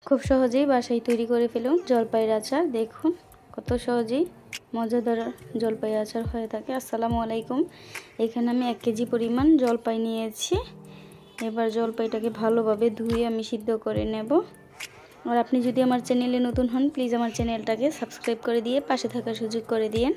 খুব সহজেই বাসায় তৈরি করে ফেলুন জলপাইয়ের আচার। দেখুন কত সহজেই মজাদার জলপাইয়ের আচার হয়ে থাকে। আসসালামু আলাইকুম। এখানে আমি 1 কেজি পরিমাণ জলপাই নিয়েছি। এবার জলপাইটাকে ভালোভাবে ধুয়ে আমি সিদ্ধ করে নেব। আর আপনি যদি আমার চ্যানেলে নতুন হন প্লিজ আমার চ্যানেলটাকে সাবস্ক্রাইব করে দিয়ে পাশে থাকার সুযোগ করে দিন।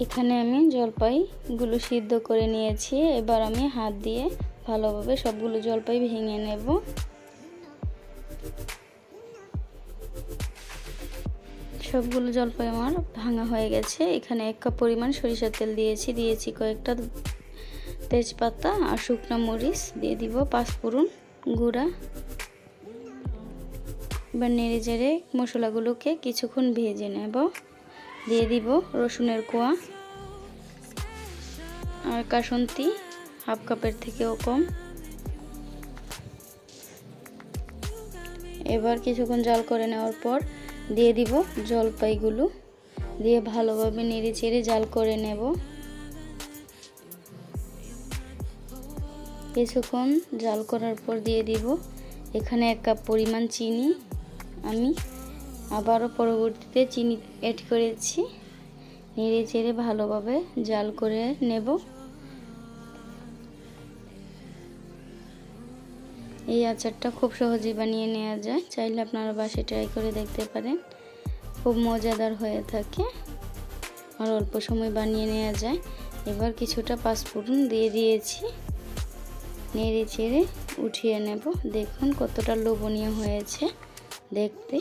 এখানে আমি জলপাইগুলো সিদ্ধ করে নিয়েছি। এবার আমি হাত দিয়ে ভালোভাবে সবগুলো জলপাই ভেঙে নেব। সবগুলো জলপাই আমার ভাঙা হয়ে গেছে। এখানে 1 কাপ পরিমাণ সরিষার তেল দিয়েছি কয়েকটা তেজপাতা আর শুকনো মরিচ দিয়ে দিব, 5 ফোড়ন গুঁড়া। এবার নেড়ে চেড়ে মশলাগুলোকে কিছুক্ষণ ভেজে নেব। দিয়ে দিব রসুনের কোয়া আর কাসুন্দি, হাফ কাপের থেকেও কম। এবার কিছুক্ষণ জাল করে নেওয়ার পর দিয়ে দিব জলপাইগুলো, দিয়ে ভালোভাবে নেড়ে চেড়ে জাল করে নেব। কিছুক্ষণ জাল করার পর দিয়ে দিব এখানে 1 কাপ পরিমাণ চিনি। আমি আবারও পরবর্তীতে চিনি অ্যাড করেছি। নেড়ে চেড়ে ভালোভাবে জাল করে নেব। এই আচারটা খুব সহজেই বানিয়ে নেওয়া যায়, চাইলে আপনারা বাসায় ট্রাই করে দেখতে পারেন। খুব মজাদার হয়ে থাকে আর অল্প সময় বানিয়ে নেওয়া যায়। এবার কিছুটা 5 ফোড়ন দিয়ে দিয়েছি, নেড়ে চেড়ে উঠিয়ে নেব। দেখুন কতটা লোভনীয় হয়েছে দেখতে।